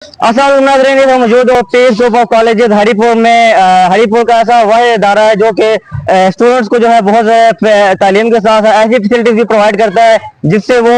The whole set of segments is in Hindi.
असल नाज़रीन तो मौजूद हो piece group of college Haripur में। हरीपुर का ऐसा वह इदारा है जो कि स्टूडेंट्स को जो है बहुत तालीम के साथ ऐसी फैसिलिटीज भी प्रोवाइड करता है जिससे वो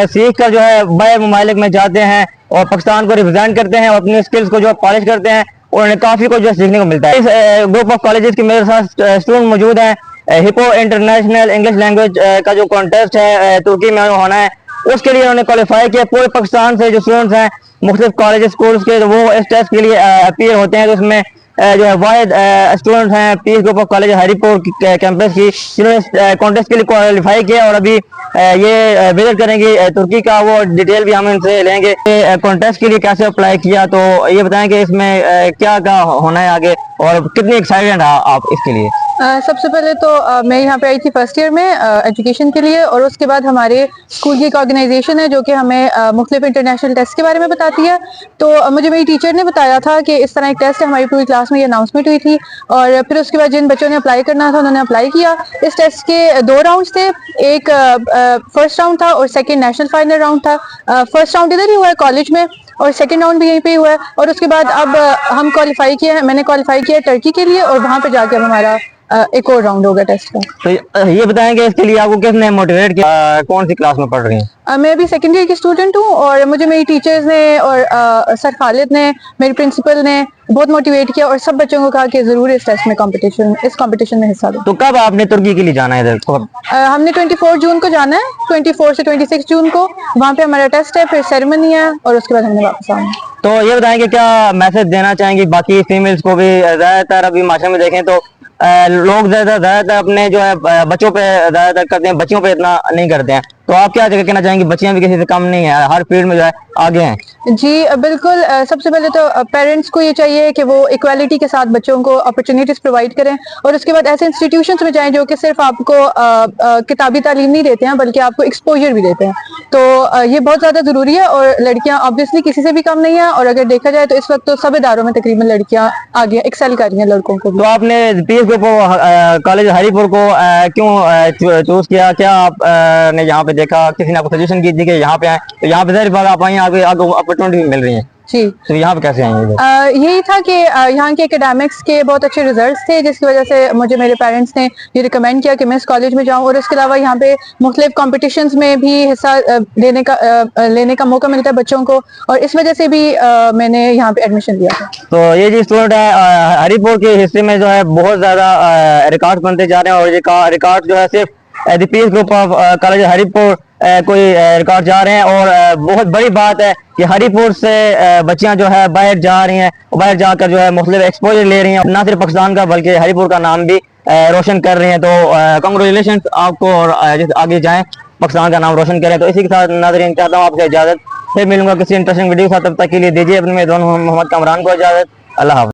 सीख कर जो है बाहर ममालिक में जाते हैं और पाकिस्तान को रिप्रेजेंट करते हैं और अपनी स्किल्स को जो पॉलिश करते हैं और उन्हें काफ़ी कुछ जो सीखने को मिलता है। इस ग्रुप ऑफ कॉलेज के मेरे साथ स्टूडेंट मौजूद हैं। हिपो इंटरनेशनल इंग्लिश लैंग्वेज का जो कॉन्टेस्ट है तुर्की में होना है, उसके लिए उन्होंने क्वालिफाई किया। पूरे पाकिस्तान से जो स्टूडेंट्स हैं मुख्तलिफ कॉलेज स्कूल्स के, तो वो इस टेस्ट के लिए अपीयर होते हैं। तो उसमें जो है वाहिद स्टूडेंट हैं piece group of college Haripur campus की, जिन्होंने कॉन्टेस्ट के लिए क्वालिफाई किया और अभी ये विजिट करेंगे तुर्की का। वो डिटेल भी हम इनसे लेंगे कॉन्टेस्ट के लिए कैसे अप्लाई किया। तो ये बताएं कि इसमें क्या क्या होना है आगे और कितनी एक्साइटेड है आप इसके लिए। सबसे पहले तो मैं यहाँ पे आई थी फर्स्ट ईयर में एजुकेशन के लिए, और उसके बाद हमारे स्कूल की एक ऑर्गेनाइजेशन है जो कि हमें मुख्तलिफ इंटरनेशनल टेस्ट के बारे में बताती है। तो मुझे मेरी टीचर ने बताया था कि इस तरह एक टेस्ट है, हमारी पूरी क्लास में ये अनाउंसमेंट हुई थी। और फिर उसके बाद जिन बच्चों ने अप्लाई करना था उन्होंने अप्लाई किया। इस टेस्ट के 2 राउंड्स थे, एक फर्स्ट राउंड था और सेकेंड नेशनल फाइनल राउंड था। फर्स्ट राउंड इधर ही हुआ है कॉलेज में और सेकंड राउंड भी यहीं पे हुआ है। और उसके बाद अब हम क्वालिफाई किया है, मैंने क्वालिफाई किया है टर्की के लिए, और वहाँ पे जाके अब हमारा एक और राउंड होगा टेस्ट का। तो ये बताएंगे इसके लिए आपको किसने मोटिवेट किया, कौन सी क्लास में पढ़ रही हैं। मैं अभी सेकेंड ईयर की स्टूडेंट हूँ और मुझे मेरी टीचर्स ने और सर खालिद ने, मेरी प्रिंसिपल ने बहुत मोटिवेट किया और सब बच्चों को कहा कि जरूर इस टेस्ट में इस कंपटीशन में हिस्सा लो। तो कब आपने तुर्की के लिए जाना है इधर? हमने 24 जून को जाना है, 24 से 26 जून को वहाँ पे हमारा टेस्ट है, फिर सेरेमनी है और उसके बाद हमने वापस आना है। तो ये बताएंगे क्या मैसेज देना चाहेंगे बाकी फीमेल्स को भी। ज्यादातर अभी माशरे में देखें तो लोग ज्यादातर अपने जो है बच्चों पे ज्यादातर करते हैं, बच्चियों पे इतना नहीं करते हैं। तो आप क्या कहना चाहेंगे, बच्चियां भी किसी से कम नहीं है, हर फील्ड में जो है आगे हैं। जी बिल्कुल। सबसे पहले तो पेरेंट्स को ये चाहिए कि वो इक्वालिटी के साथ बच्चों को अपॉर्चुनिटीज प्रोवाइड करें और उसके बाद ऐसे इंस्टीट्यूशंस में जाएं जो कि सिर्फ आपको किताबी तालीम नहीं देते हैं बल्कि आपको एक्सपोजर भी देते हैं। तो ये बहुत ज्यादा जरूरी है और लड़कियां ऑब्वियसली किसी से भी कम नहीं है। और अगर देखा जाए तो इस वक्त तो सब इदारों में तकरीबन लड़कियां आगे एक्सेल कर रही हैं लड़कों को। तो आपने पीस ग्रुप कॉलेज हरीपुर को क्यों चूज किया? क्या आप ने यहाँ पे देखा, किसी ने आपको सजेशन की थी कि यहाँ पे आए? तो यहाँ पे जरूर आप आए, आगे अपॉर्चुनिटी मिल रही है जी। तो यहाँ पे कैसे आएंगे? यही था कि यहाँ के एकेडमिक्स के बहुत अच्छे रिजल्ट्स थे जिसकी वजह से मुझे मेरे पेरेंट्स ने ये रिकमेंड किया कि मैं इस कॉलेज में जाऊँ। और इसके अलावा यहाँ पे मुख्तलिफ कॉम्पिटिशन्स में भी हिस्सा लेने का मौका मिलता है बच्चों को, और इस वजह से भी मैंने यहाँ पे एडमिशन लिया था। तो ये जो स्टूडेंट है हरीपुर के हिस्से में जो है बहुत ज्यादा रिकॉर्ड बनते जा रहे हैं और ये रिकॉर्ड जो है सिर्फ piece group of college Haripur कोई रिकॉर्ड जा रहे हैं। और बहुत बड़ी बात है कि हरीपुर से बच्चियां जो है बाहर जा रही हैं, बाहर जाकर जो है मुख्तलिफ एक्सपोजर ले रही हैं, ना सिर्फ पाकिस्तान का बल्कि हरीपुर का नाम भी रोशन कर रही हैं। तो कांग्रेचुलेशन आपको और आगे जाएं, पाकिस्तान का नाम रोशन करें। तो इसी के साथ नाज़रीन चाहता हूँ आपसे इजाजत, फिर मिलूंगा किसी इंटरेस्टिंग वीडियो के साथ। तब तक के लिए दीजिए अपने दोनों मोहम्मद कामरान को इजाजत। अल्लाह हाफ़िज़।